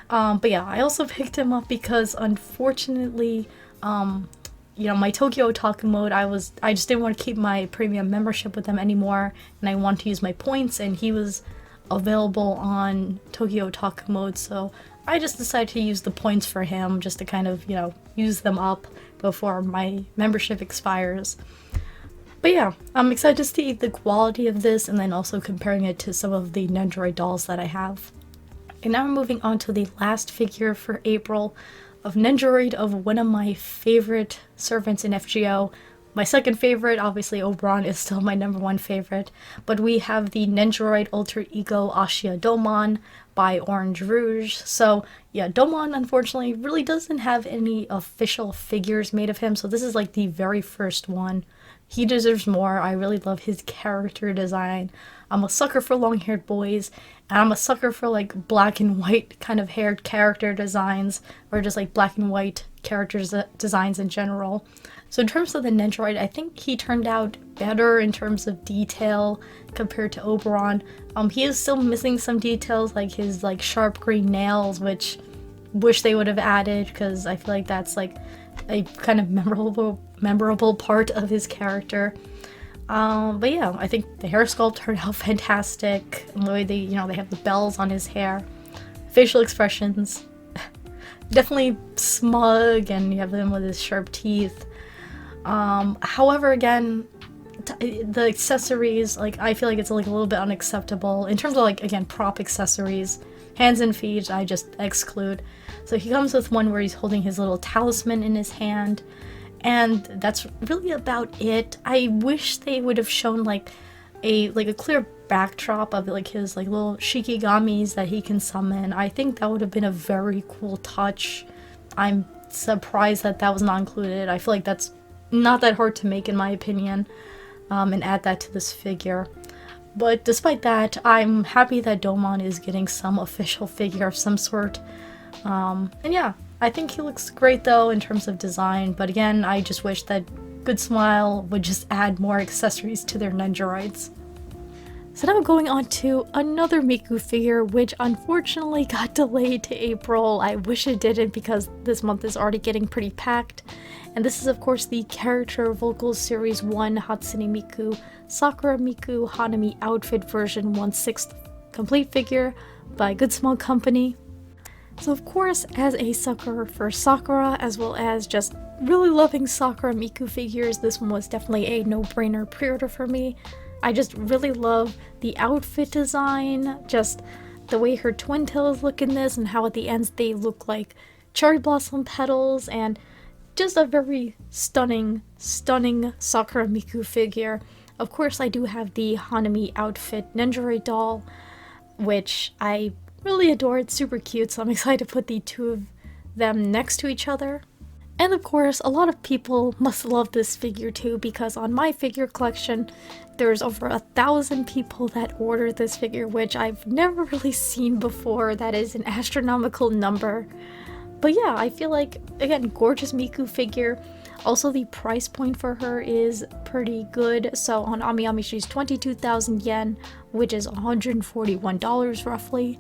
But yeah, I also picked him up because unfortunately, you know, my Tokyo Otaku mode, I just didn't want to keep my premium membership with them anymore, and I wanted to use my points, and he was available on Tokyo Otaku mode, so I just decided to use the points for him just to kind of, you know, use them up before my membership expires. But yeah, I'm excited to see the quality of this and then also comparing it to some of the Nendoroid dolls that I have. And now we're moving on to the last figure for April of Nendoroid of one of my favorite servants in FGO. My second favorite, obviously Oberon, is still my number one favorite, but we have the Nendoroid Alter Ego Ashia Domon by Orange Rouge. So yeah, Domon unfortunately really doesn't have any official figures made of him, so this is like the very first one. He deserves more. I really love his character design. I'm a sucker for long-haired boys, and I'm a sucker for like black and white kind of haired character designs, or just like black and white characters designs in general. So in terms of the Nendoroid, I think he turned out better in terms of detail compared to Oberon. He is still missing some details like his like sharp green nails, which wish they would have added, because I feel like that's like a kind of memorable part of his character. But yeah, I think the hair sculpt turned out fantastic, and the way they have the bells on his hair, facial expressions, definitely smug, and you have him with his sharp teeth. However, again, the accessories, like, I feel like it's like a little bit unacceptable in terms of like, again, prop accessories. Hands and feet, I just exclude. So he comes with one where he's holding his little talisman in his hand, and that's really about it. I wish they would have shown like a clear backdrop of like his like little shikigamis that he can summon. I think that would have been a very cool touch. I'm surprised that that was not included. I feel like that's not that hard to make, in my opinion, and add that to this figure. But despite that, I'm happy that Domon is getting some official figure of some sort. And yeah, I think he looks great though in terms of design, but again, I just wish that Good Smile would just add more accessories to their Nendoroids. So now going on to another Miku figure, which unfortunately got delayed to April. I wish it didn't, because this month is already getting pretty packed. And this is of course the Character Vocals Series 1 Hatsune Miku Sakura Miku Hanami Outfit version 1/6 complete figure by Good Small Company. So of course, as a sucker for Sakura, as well as just really loving Sakura Miku figures, this one was definitely a no-brainer pre-order for me. I just really love the outfit design, just the way her twin tails look in this, and how at the ends they look like cherry blossom petals, and just a very stunning Sakura Miku figure. Of course, I do have the Hanami outfit Nendoroid doll, which I really adore. It's super cute, so I'm excited to put the two of them next to each other. And of course, a lot of people must love this figure too, because on my figure collection, there's over 1,000 people that ordered this figure, which I've never really seen before. That is an astronomical number. But yeah, I feel like, again, gorgeous Miku figure. Also, the price point for her is pretty good. So on AmiAmi, she's 22,000 yen, which is $141 roughly.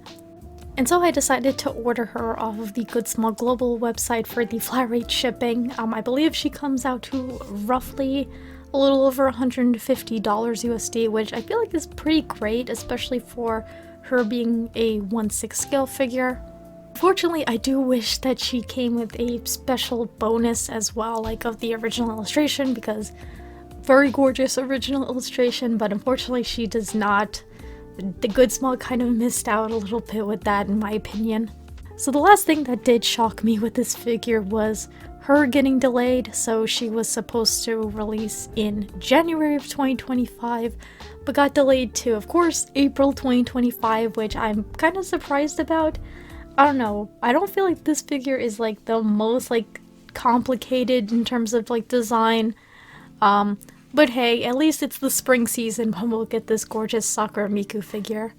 And so I decided to order her off of the Good Small Global website for the flat rate shipping. I believe she comes out to roughly a little over $150 USD, which I feel like is pretty great, especially for her being a 1/6 scale figure. Unfortunately, I do wish that she came with a special bonus as well, like of the original illustration, because very gorgeous original illustration, but unfortunately she does not. The Good Small kind of missed out a little bit with that, in my opinion. So the last thing that did shock me with this figure was her getting delayed. So she was supposed to release in January of 2025, but got delayed to, of course, April 2025, which I'm kind of surprised about. I don't know. I don't feel like this figure is like the most like complicated in terms of like design. But hey, at least it's the spring season when we'll get this gorgeous Sakura Miku figure.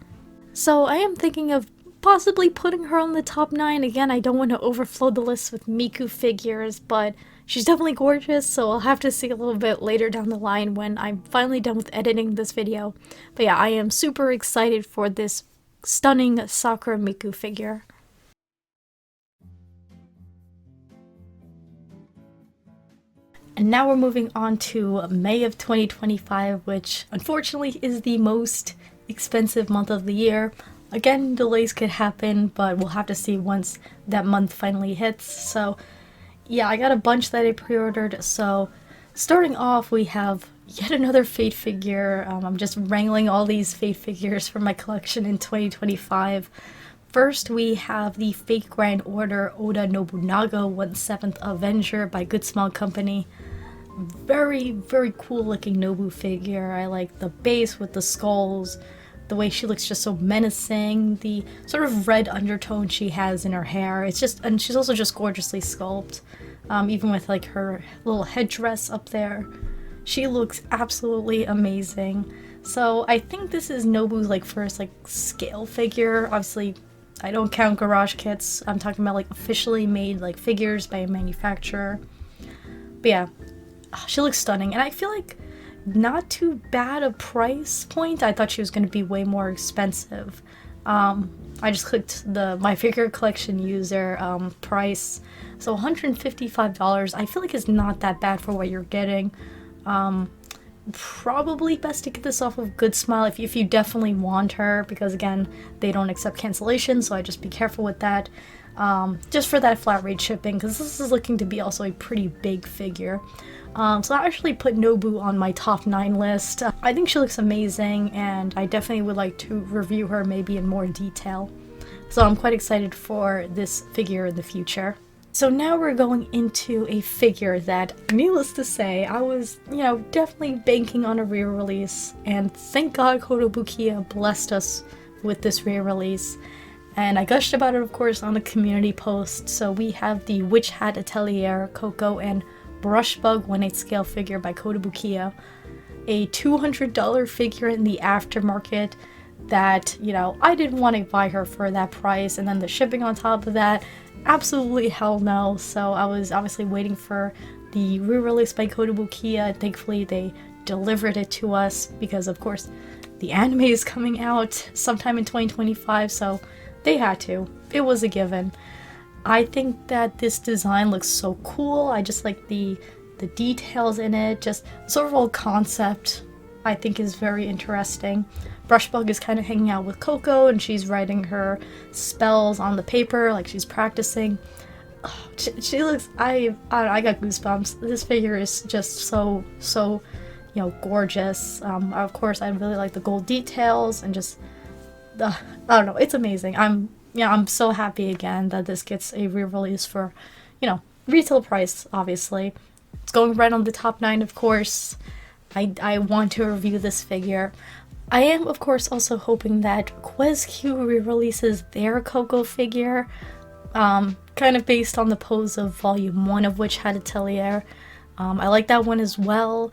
So I am thinking of possibly putting her on the top 9. Again, I don't want to overflow the list with Miku figures, but she's definitely gorgeous, so I'll have to see a little bit later down the line when I'm finally done with editing this video. But yeah, I am super excited for this stunning Sakura Miku figure. And now we're moving on to May of 2025, which unfortunately is the most expensive month of the year. Again, delays could happen, but we'll have to see once that month finally hits. So yeah, I got a bunch that I pre-ordered. So starting off, we have yet another Fate figure. I'm just wrangling all these Fate figures for my collection in 2025. First, we have the Fate Grand Order Oda Nobunaga 1/7 Avenger by Good Small Company. Very, very cool looking Nobu figure. I like the base with the skulls, the way she looks just so menacing, the sort of red undertone she has in her hair. It's just, and she's also just gorgeously sculpted, even with like her little headdress up there. She looks absolutely amazing. So I think this is Nobu's like first like scale figure. Obviously, I don't count garage kits. I'm talking about like officially made like figures by a manufacturer. But yeah, she looks stunning, and I feel like not too bad a price point. I thought she was going to be way more expensive. I just clicked the My Figure Collection user price, so $155. I feel like it's not that bad for what you're getting. Probably best to get this off of Good Smile if you definitely want her, because again, they don't accept cancellation, so I just be careful with that. Just for that flat rate shipping, because this is looking to be also a pretty big figure. So I actually put Nobu on my top 9 list. I think she looks amazing, and I definitely would like to review her maybe in more detail. So I'm quite excited for this figure in the future. So now we're going into a figure that, needless to say, I was, definitely banking on a re-release, and thank God Kotobukiya blessed us with this re-release. And I gushed about it, of course, on a community post. So we have the Witch Hat Atelier Coco and Brushbug 1/8 scale figure by Kotobukiya. A $200 figure in the aftermarket that, I didn't want to buy her for that price. And then the shipping on top of that, absolutely hell no. So I was obviously waiting for the re-release by Kotobukiya. Thankfully, they delivered it to us because, of course, the anime is coming out sometime in 2025. So they had to. It was a given. I think that this design looks so cool. I just like the details in it. Just the overall concept I think is very interesting. Brushbug is kind of hanging out with Coco, and she's writing her spells on the paper like she's practicing. She looks, I got goosebumps. This figure is just so gorgeous. Of course, I really like the gold details and just I don't know, it's amazing. I'm so happy again that this gets a re-release for, retail price, obviously. It's going right on the top 9, of course. I want to review this figure. I am, of course, also hoping that QuezQ re-releases their Coco figure, kind of based on the pose of Volume 1 of Witch Hat Atelier. I like that one as well.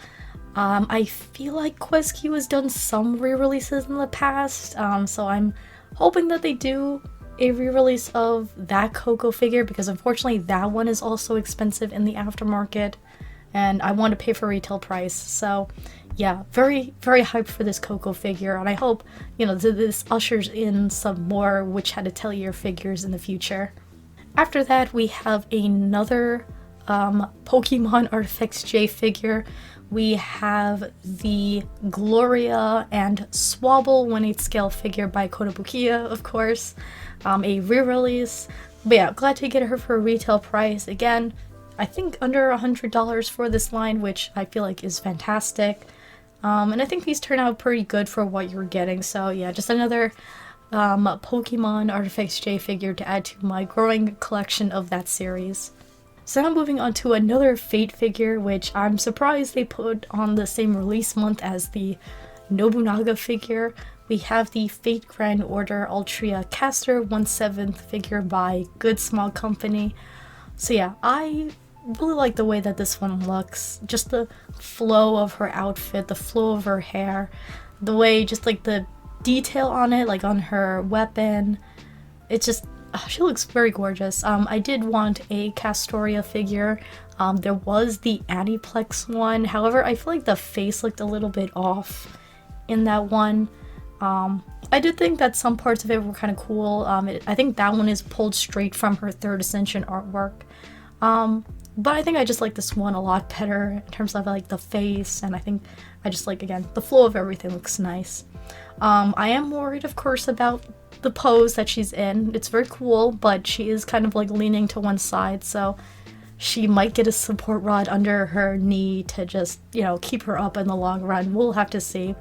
I feel like QuezQ has done some re-releases in the past, so I'm hoping that they do a re-release of that Coco figure, because unfortunately that one is also expensive in the aftermarket, and I want to pay for retail price. So yeah, very, very hyped for this Coco figure, and I hope, this ushers in some more Witch Hat Atelier figures in the future. After that, we have another Pokemon Artifacts J figure. We have the Gloria and Swabble 1/8 scale figure by Kotobukiya, of course. A re-release. But yeah, glad to get her for a retail price. Again, I think under $100 for this line, which I feel like is fantastic. And I think these turn out pretty good for what you're getting. So yeah, just another Pokemon Artifacts J figure to add to my growing collection of that series. So now moving on to another Fate figure, which I'm surprised they put on the same release month as the Nobunaga figure. We have the Fate Grand Order Ultria Caster 1/7 figure by Good Small Company. So yeah, I really like the way that this one looks. Just the flow of her outfit, the flow of her hair, the way, just like the detail on it, like on her weapon. It's just, she looks very gorgeous. I did want a Castoria figure, There was the Aniplex one. However, I feel like the face looked a little bit off in that one. I did think that some parts of it were kind of cool. I think that one is pulled straight from her 3rd Ascension artwork. But I think I just like this one a lot better in terms of like the face, and I think I just like, again, the flow of everything looks nice. I am worried, of course, about the pose that she's in. It's very cool, but she is kind of like leaning to one side, so she might get a support rod under her knee to just, you know, keep her up in the long run. We'll have to see.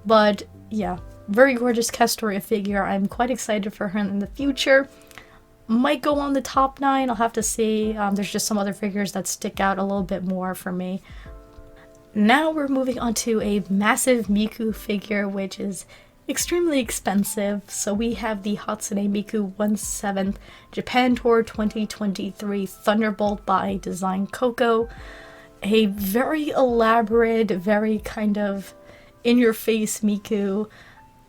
But yeah, very gorgeous Castoria figure. I'm quite excited for her in the future. Might go on the top 9, I'll have to see. There's just some other figures that stick out a little bit more for me. Now we're moving on to a massive Miku figure, which is extremely expensive. So we have the Hatsune Miku 1/7 Japan Tour 2023 Thunderbolt by Design Coco. A very elaborate, very kind of in-your-face Miku.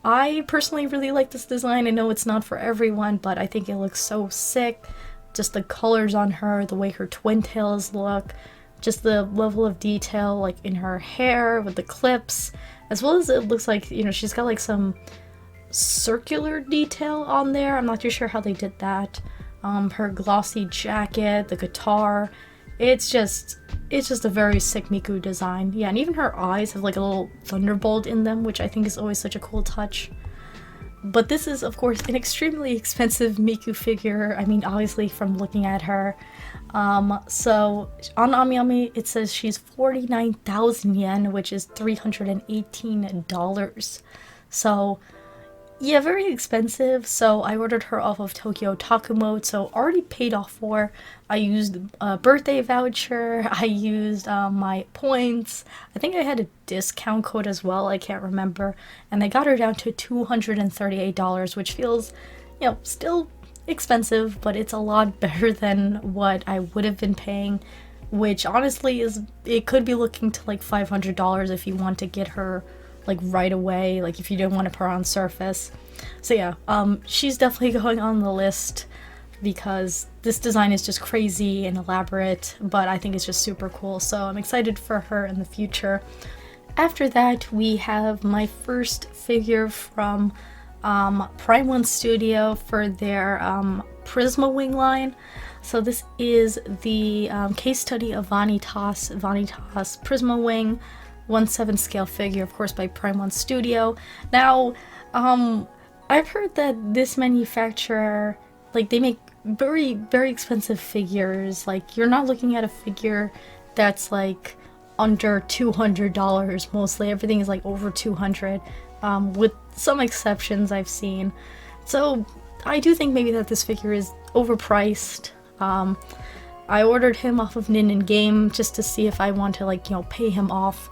I personally really like this design. I know it's not for everyone, but I think it looks so sick. Just the colors on her, the way her twin tails look, just the level of detail like in her hair with the clips, as well as it looks like, you know, she's got like some circular detail on there. I'm not too sure how they did that. Her glossy jacket, the guitar, it's just a very sick Miku design. Yeah, and even her eyes have like a little thunderbolt in them, which I think is always such a cool touch. But this is, of course, an extremely expensive Miku figure. I mean, obviously from looking at her. So on AmiAmi, it says she's 49,000 yen, which is $318. So yeah, very expensive. So I ordered her off of Tokyo Takumode, so already paid off for. I used a birthday voucher, I used my points. I think I had a discount code as well, I can't remember. And I got her down to $238, which feels, you know, still expensive, but it's a lot better than what I would have been paying, which honestly is, it could be looking to like $500 if you want to get her like right away, like if you didn't want to put her on surface. So yeah, she's definitely going on the list because this design is just crazy and elaborate, but I think it's just super cool, so I'm excited for her in the future. After that, we have my first figure from Prime One Studio for their Prisma Wing line. So this is the case study of Vanitas Prisma Wing 1/7 scale figure, of course, by Prime One Studio. Now, I've heard that this manufacturer, like, they make very, very expensive figures. Like, you're not looking at a figure that's like under $200. Mostly everything is like over 200, with some exceptions I've seen. So I do think maybe that this figure is overpriced. I ordered him off of Nin Game just to see if I want to, like, you know, pay him off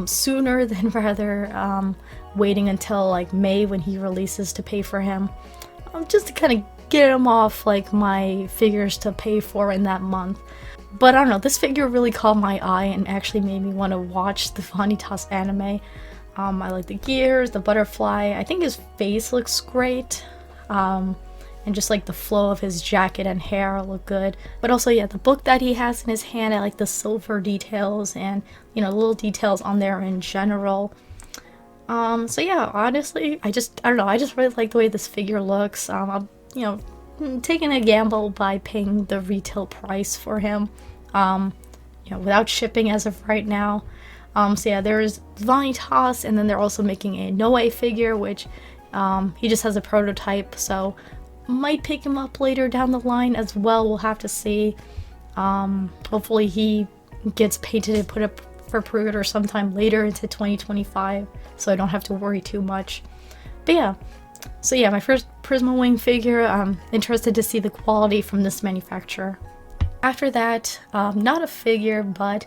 sooner than rather waiting until like May when he releases to pay for him, just to kind of get him off like my figures to pay for in that month. But I don't know, this figure really caught my eye and actually made me want to watch the Vanitas anime. I like the gears, the butterfly. I think his face looks great, and just like the flow of his jacket and hair look good. But also, yeah, the book that he has in his hand, I like the silver details and, you know, little details on there in general. So yeah, honestly, I don't know, I just really like the way this figure looks. I'm, you know, taking a gamble by paying the retail price for him, you know, without shipping as of right now. So yeah, there's Vanitas, and then they're also making a Noe figure, which he just has a prototype, so might pick him up later down the line as well. We'll have to see. Hopefully he gets painted and put up for pre-order sometime later into 2025, so I don't have to worry too much. But yeah, so yeah, my first Prisma Wing figure. I'm interested to see the quality from this manufacturer. After that, not a figure, but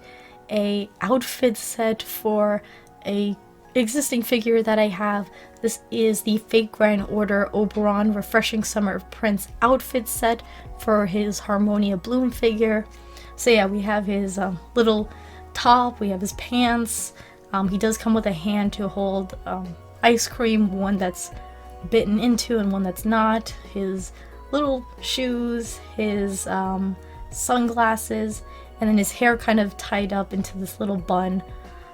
a outfit set for a existing figure that I have. This is the Fate Grand Order Oberon Refreshing Summer Prince outfit set for his Harmonia Bloom figure. So yeah, we have his little top, we have his pants. He does come with a hand to hold ice cream, one that's bitten into and one that's not. His little shoes, his sunglasses, and then his hair kind of tied up into this little bun.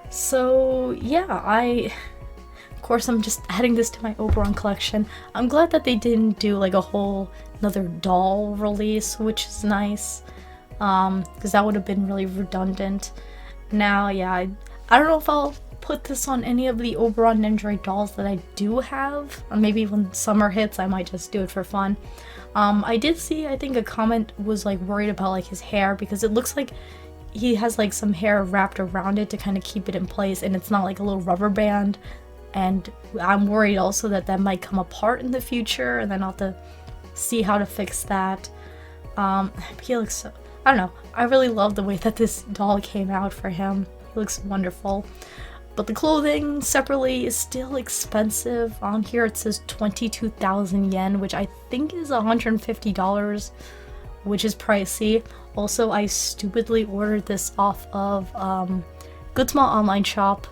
So yeah, of course I'm just adding this to my Oberon collection. I'm glad that they didn't do like a whole another doll release, which is nice, because that would have been really redundant. Now, yeah, I don't know if I'll put this on any of the Oberon Nendoroid dolls that I do have, or maybe when summer hits I might just do it for fun. I did see, I think a comment was like worried about like his hair, because it looks like he has like some hair wrapped around it to kind of keep it in place, and it's not like a little rubber band, and I'm worried also that that might come apart in the future, and then I'll have to see how to fix that. He looks so, I don't know, I really love the way that this doll came out for him. He looks wonderful. But the clothing separately is still expensive. On here it says 22,000 yen, which I think is $150, which is pricey. Also, I stupidly ordered this off of Good Small Online Shop,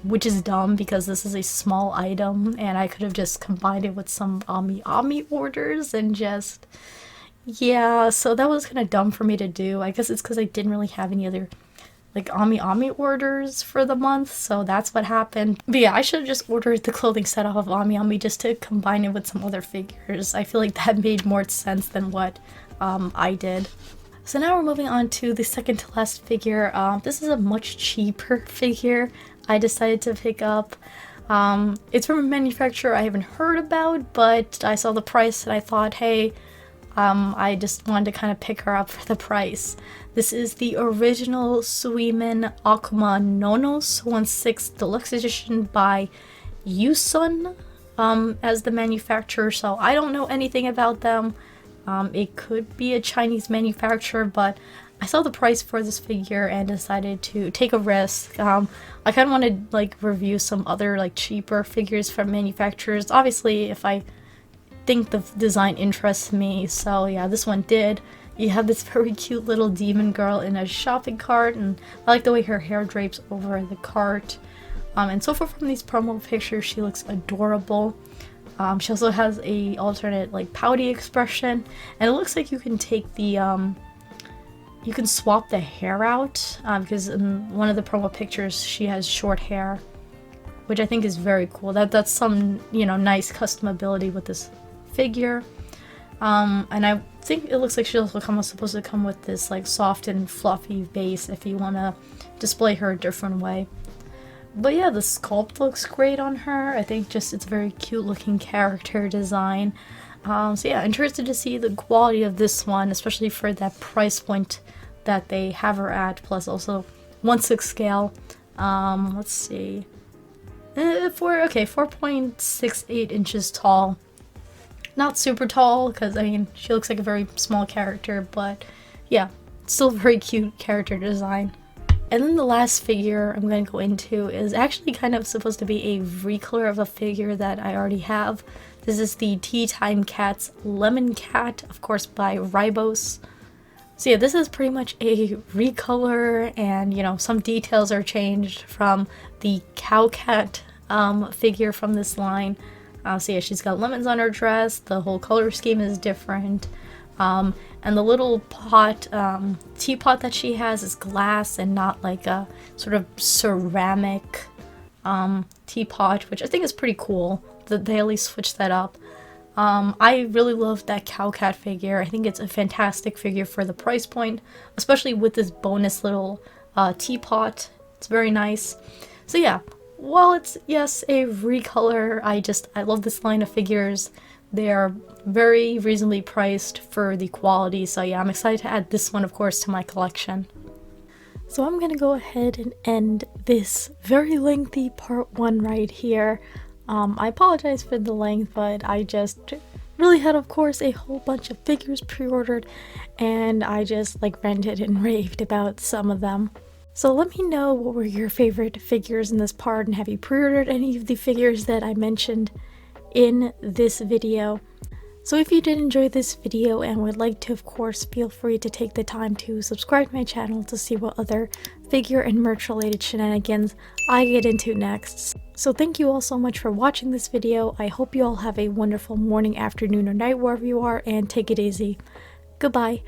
which is dumb because this is a small item and I could have just combined it with some Ami orders and just, yeah, so that was kind of dumb for me to do. I guess it's because I didn't really have any other like Ami orders for the month, so that's what happened. But yeah, I should have just ordered the clothing set off of Ami just to combine it with some other figures. I feel like that made more sense than what I did. So now we're moving on to the second to last figure. This is a much cheaper figure I decided to pick up. It's from a manufacturer I haven't heard about, but I saw the price and I thought, hey, I just wanted to kind of pick her up for the price. This is the original Suimen Akuma Nonos 1/6 Deluxe Edition by Yusun as the manufacturer, so I don't know anything about them. It could be a Chinese manufacturer, but I saw the price for this figure and decided to take a risk. I kind of want to like review some other like cheaper figures from manufacturers, obviously if I think the design interests me. So yeah, this one did. You have this very cute little demon girl in a shopping cart, and I like the way her hair drapes over the cart. And so far from these promo pictures, she looks adorable. She also has a alternate like pouty expression, and it looks like you can take the you can swap the hair out, because in one of the promo pictures she has short hair, which I think is very cool. That's some, you know, nice customability with this figure. And I think it looks like she's also supposed to come with this like soft and fluffy base if you want to display her a different way. But yeah, the sculpt looks great on her. I think just it's a very cute looking character design. So yeah, interested to see the quality of this one, especially for that price point that they have her at, plus also 1/6 scale. Let's see. 4.68 inches tall. Not super tall, because I mean, she looks like a very small character, but yeah, still very cute character design. And then the last figure I'm going to go into is actually kind of supposed to be a recolor of a figure that I already have. This is the Tea Time Cats Lemon Cat, of course by Ribos. So yeah, this is pretty much a recolor, and you know, some details are changed from the Cow Cat figure from this line. So yeah, she's got lemons on her dress, the whole color scheme is different. And the little pot, teapot that she has is glass and not like a sort of ceramic teapot, which I think is pretty cool that they at least switched that up. I really love that Cow Cat figure. I think it's a fantastic figure for the price point, especially with this bonus little teapot. It's very nice. So yeah, while it's, yes, a recolor, I love this line of figures. They are very reasonably priced for the quality, so yeah, I'm excited to add this one, of course, to my collection. So I'm gonna go ahead and end this very lengthy part 1 right here. I apologize for the length, but I just really had, of course, a whole bunch of figures pre-ordered, and I just like ranted and raved about some of them. So let me know what were your favorite figures in this part, and have you pre-ordered any of the figures that I mentioned in this video. So if you did enjoy this video and would like to, of course, feel free to take the time to subscribe to my channel to see what other figure and merch related shenanigans I get into next. So thank you all so much for watching this video. I hope you all have a wonderful morning, afternoon, or night wherever you are, and take it easy. Goodbye.